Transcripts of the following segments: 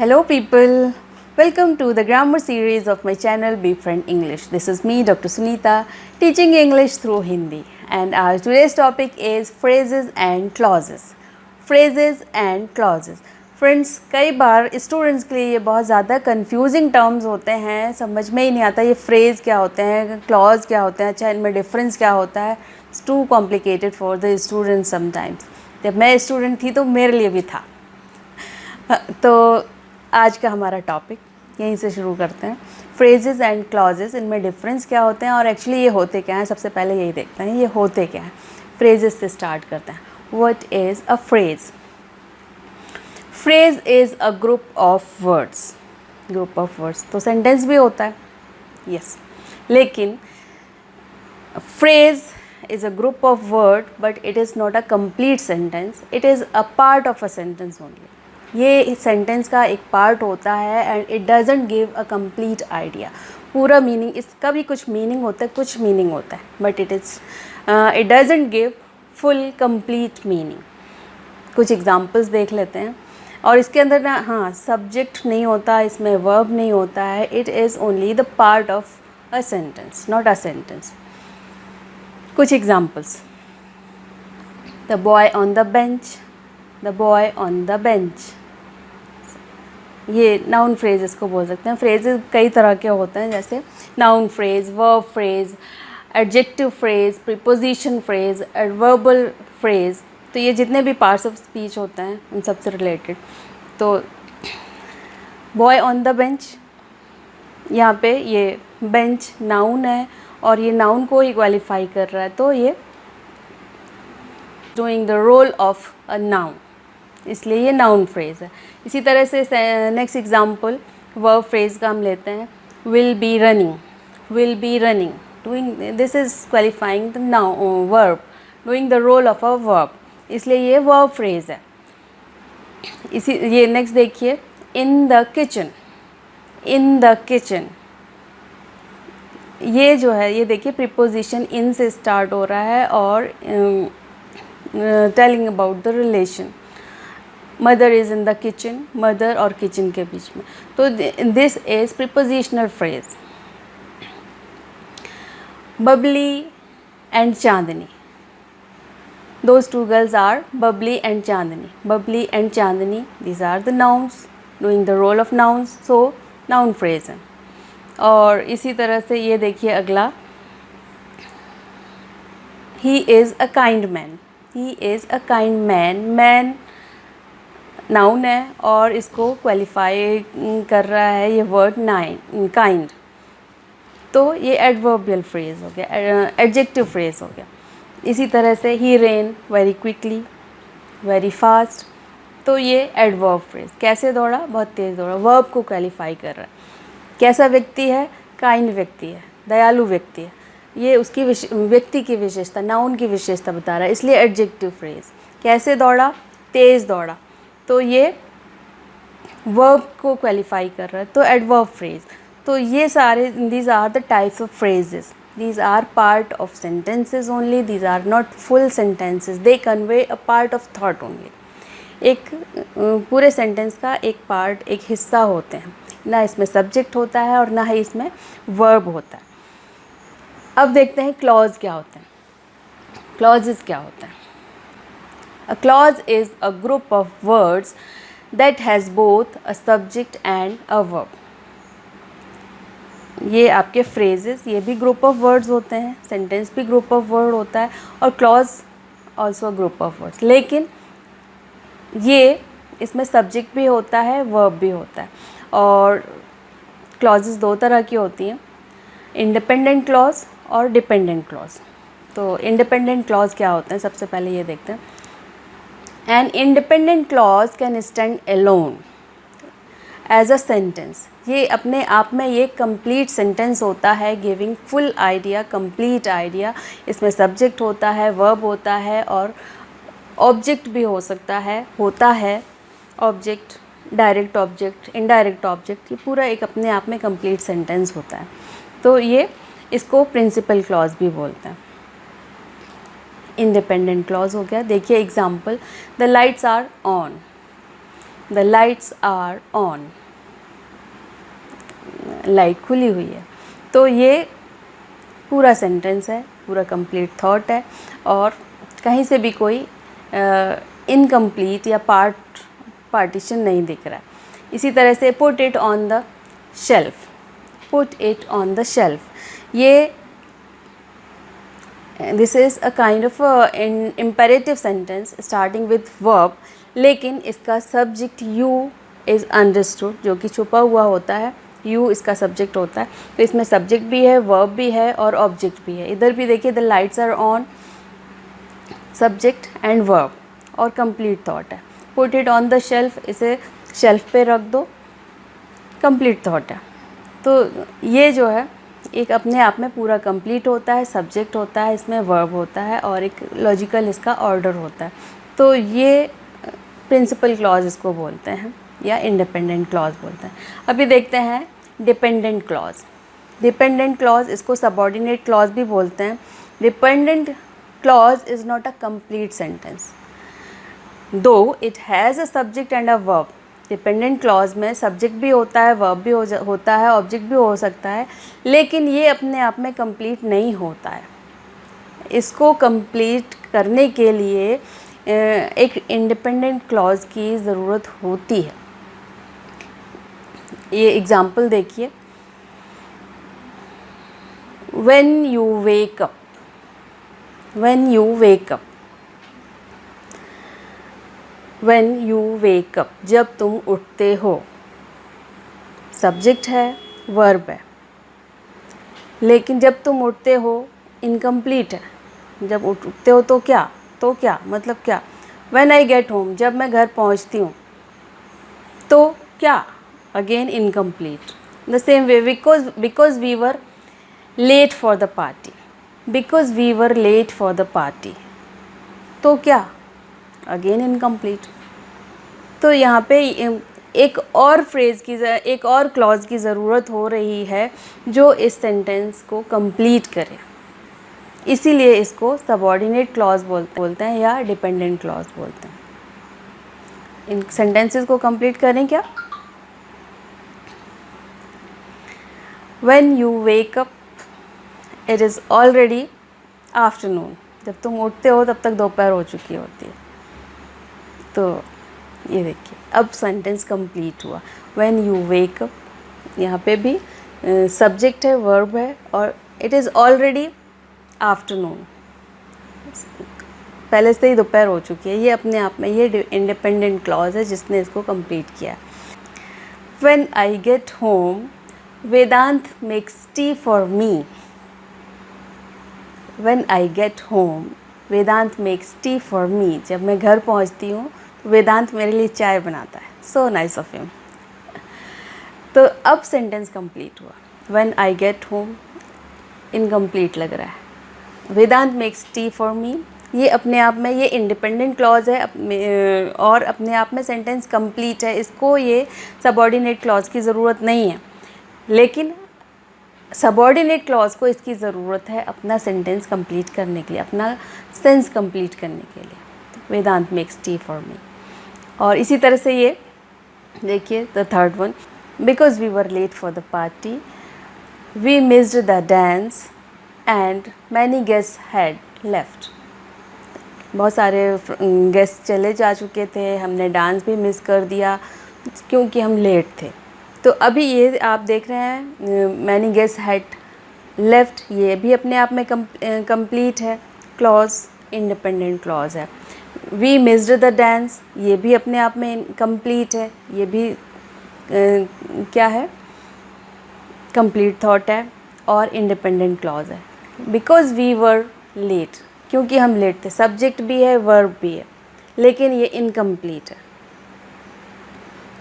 Hello people, welcome to the grammar series of my channel Befriend English. This is me Dr. Sunita teaching English through Hindi and our today's topic is phrases and clauses. Phrases and clauses. Friends कई बार students के लिए ये बहुत ज़्यादा confusing terms होते हैं, समझ में ही नहीं आता ये फ्रेज़ क्या होते हैं, क्लॉज क्या होते हैं, अच्छा इनमें डिफरेंस क्या होता है. It's too complicated for the student sometimes. जब मैं स्टूडेंट थी तो मेरे लिए भी था. तो आज का हमारा टॉपिक यहीं से शुरू करते हैं. फ्रेजेस एंड क्लॉजेस, इनमें डिफरेंस क्या होते हैं और एक्चुअली ये होते क्या हैं. सबसे पहले यही देखते हैं ये होते क्या हैं. फ्रेजेस से स्टार्ट करते हैं. What is a phrase? Phrase is a group of words. Group of words तो सेंटेंस भी होता है, यस. लेकिन phrase is a group of word but it is not a complete sentence. It is a part of a sentence only. ये इस sentence का एक part होता है and it doesn't give a complete idea. पूरा meaning, इसका भी कुछ मीनिंग होता है, कुछ मीनिंग होता है, but it doesn't give full complete meaning. कुछ एग्जांपल्स देख लेते हैं. और इसके अंदर ना, हाँ, सब्जेक्ट नहीं होता, इसमें वर्ब नहीं होता है. It is only the part of a sentence, not a sentence. कुछ examples. The boy on the bench. The boy on the bench. ये नाउन फ्रेज इसको बोल सकते हैं. फ्रेजेस कई तरह के होते हैं, जैसे noun phrase, verb phrase, adjective phrase, preposition phrase, adverbial phrase. तो ये जितने भी पार्ट्स ऑफ स्पीच होते हैं उन सब से रिलेटेड. तो बॉय ऑन द बेंच, यहाँ पे ये बेंच नाउन है और ये नाउन को ही क्वालिफाई कर रहा है, तो ये doing the role of a noun, इसलिए ये नाउन फ्रेज़ है. इसी तरह से नेक्स्ट एग्जांपल वर्ब फ्रेज़ का हम लेते हैं. Will be running. Will be running, doing, this is qualifying the noun verb, doing the role of a verb, इसलिए ये वर्ब फ्रेज़ है. इसी ये नेक्स्ट देखिए. In the kitchen. In the kitchen, ये जो है ये देखिए प्रीपोजिशन इन से स्टार्ट हो रहा है और telling about the relation. Mother is in the kitchen, mother और किचन के बीच में, तो this is prepositional phrase. Babli and Chandni. Those two girls are Babli and Chandni. Babli and Chandni, these are the nouns doing the role of nouns, so noun phrase है. और इसी तरह से ये देखिए अगला. He is a kind man. He is a kind man. Man noun है और इसको क्वालिफाई कर रहा है ये वर्ड काइंड, तो ये एडवर्बियल फ्रेज हो गया, एडजेक्टिव फ्रेज हो गया. इसी तरह से ही rain very quickly, very fast, तो ये एडवर्ब फ्रेज. कैसे दौड़ा? बहुत तेज़ दौड़ा, वर्ब को क्वालिफाई कर रहा है. कैसा व्यक्ति है? काइंड व्यक्ति है, दयालु व्यक्ति है. ये उसकी व्यक्ति की विशेषता, नाउन की विशेषता बता रहा है, इसलिए एडजेक्टिव फ्रेज. कैसे दौड़ा? तेज़ दौड़ा, तो ये वर्ब को क्वालिफाई कर रहा है, तो एडवर्ब फ्रेज. तो ये सारे, these are the types of phrases. These are part of sentences only. These are not full sentences. They convey a part of thought only. एक पूरे सेंटेंस का एक पार्ट, एक हिस्सा होते हैं. ना इसमें सब्जेक्ट होता है और ना ही इसमें वर्ब होता है. अब देखते हैं क्लॉज क्या होते हैं. क्लॉजेस क्या होते हैं? A clause is a group of words that has both a subject and a verb. ये आपके phrases, ये भी group of words होते हैं, sentence भी group of word होता है और clause also a group of words. लेकिन ये इसमें subject भी होता है, verb भी होता है. और clauses दो तरह की होती हैं, independent clause और dependent clause. तो independent clause क्या होते हैं, सबसे पहले ये देखते हैं. An independent clause can stand alone as a sentence. ये अपने आप में ये complete sentence होता है, giving full idea, complete idea. इसमें subject होता है, verb होता है और object भी हो सकता है, होता है object, direct object, indirect object. ये पूरा एक अपने आप में complete sentence होता है. तो ये इसको principal clause भी बोलते हैं. इंडिपेंडेंट क्लॉज हो गया. देखिए example. The lights are on. The lights are on, light खुली हुई है। तो ये पूरा सेंटेंस है, पूरा कंप्लीट थॉट है और कहीं से भी कोई इनकम्प्लीट या पार्टीशन नहीं दिख रहा है। इसी तरह से put it on the shelf, put it on the shelf, ये this is a kind of imperative sentence starting with verb, लेकिन इसका सब्जेक्ट यू इज़ अंडरस्टूड, जो कि छुपा हुआ होता है, यू इसका सब्जेक्ट होता है। तो इसमें सब्जेक्ट भी है, वर्ब भी है और ऑब्जेक्ट भी है। इधर भी देखिए the lights are on, subject and verb और कंप्लीट थॉट है। Put it on the shelf, इसे शेल्फ पे रख दो, कंप्लीट थॉट है। तो ये जो है एक अपने आप में पूरा कंप्लीट होता है, सब्जेक्ट होता है, इसमें वर्ब होता है और एक लॉजिकल इसका ऑर्डर होता है। तो ये प्रिंसिपल क्लॉज इसको बोलते हैं या इंडिपेंडेंट क्लॉज बोलते हैं। अभी देखते हैं डिपेंडेंट क्लॉज। डिपेंडेंट क्लॉज, इसको सबऑर्डिनेट क्लॉज भी बोलते हैं। Dependent clause is not a complete sentence though it has a subject and a verb. Dependent clause में सब्जेक्ट भी होता है, वर्ब भी होता है, ऑब्जेक्ट भी हो सकता है, लेकिन ये अपने आप में कंप्लीट नहीं होता है। इसको कंप्लीट करने के लिए एक इंडिपेंडेंट क्लॉज की ज़रूरत होती है। ये एग्ज़ाम्पल देखिए, when you wake up, when you wake up, when you wake up, जब तुम उठते हो, सब्जेक्ट है, वर्ब है, लेकिन जब तुम उठते हो इनकम्प्लीट है। जब उठते हो तो क्या, तो क्या मतलब क्या। व्हेन आई गेट होम, जब मैं घर पहुंचती हूँ, तो क्या, again incomplete. The same way because we were late for the party, because we were late for the party, तो क्या, अगेन इनकम्प्लीट। तो यहाँ पे एक और फ्रेज़ की, एक और क्लॉज की ज़रूरत हो रही है जो इस सेंटेंस को कंप्लीट करे। इसीलिए इसको सबऑर्डिनेट क्लॉज बोलते हैं या डिपेंडेंट क्लॉज बोलते हैं। इन सेंटेंसेस को कंप्लीट करें क्या। When you wake up it is already afternoon, जब तुम उठते हो तब तक दोपहर हो चुकी होती है। तो ये देखिए अब सेंटेंस कंप्लीट हुआ। व्हेन यू वेक अप, यहाँ पे भी सब्जेक्ट है, वर्ब है और इट इज़ ऑलरेडी आफ्टरनून, पहले से ही दोपहर हो चुकी है। ये अपने आप में ये इंडिपेंडेंट क्लॉज है जिसने इसको कंप्लीट किया। When I get home Vedant makes tea for me, when I get home Vedant makes tea for me, जब मैं घर पहुंचती हूँ तो वेदांत मेरे लिए चाय बनाता है। So nice of him. तो अब सेंटेंस कंप्लीट हुआ। When I get home incomplete लग रहा है। वेदांत मेक्स टी फॉर मी, ये अपने आप में ये इंडिपेंडेंट क्लॉज है और अपने आप में सेंटेंस कंप्लीट है। इसको ये सबऑर्डिनेट क्लॉज की ज़रूरत नहीं है, लेकिन सबऑर्डिनेट क्लॉज को इसकी ज़रूरत है अपना सेंटेंस कंप्लीट करने के लिए, अपना सेंस कंप्लीट करने के लिए। Vedant makes tea for me. और इसी तरह से ये देखिए the third one, because we were late for the party, we missed the dance and many guests had left. बहुत सारे गेस्ट चले जा चुके थे, हमने डांस भी मिस कर दिया क्योंकि हम लेट थे। तो अभी ये आप देख रहे हैं मैनी गेस्ट्स हैड लेफ्ट, ये भी अपने आप में कंप्लीट है क्लॉज, इंडिपेंडेंट क्लॉज है। वी मिस्ड द डांस, ये भी अपने आप में कंप्लीट है, ये भी क्या है, कंप्लीट थॉट है और इंडिपेंडेंट क्लॉज है। बिकॉज वी वर लेट, क्योंकि हम लेट थे, सब्जेक्ट भी है, वर्ब भी है, लेकिन ये इनकम्प्लीट है।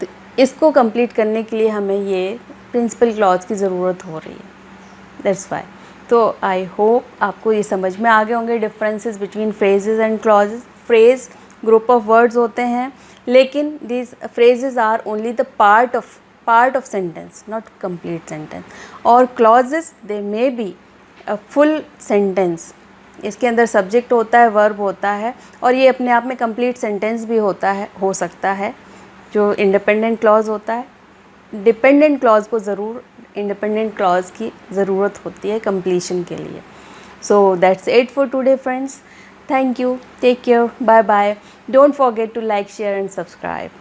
तो इसको कंप्लीट करने के लिए हमें ये प्रिंसिपल क्लॉज की ज़रूरत हो रही है, दैट्स वाई। तो आई होप आपको ये समझ में आ गए होंगे differences between phrases and clauses. Phrase group of words होते हैं, लेकिन these phrases are only the part of sentence, not complete sentence. और clauses they may be a full sentence, इसके अंदर सब्जेक्ट होता है, वर्ब होता है और ये अपने आप में कंप्लीट सेंटेंस भी होता है, हो सकता है, जो इंडिपेंडेंट क्लॉज होता है, डिपेंडेंट क्लॉज को ज़रूर इंडिपेंडेंट क्लॉज की ज़रूरत होती है कंप्लीशन के लिए. So that's it for today friends. Thank you. Take care. Bye bye. Don't forget to like, share and subscribe.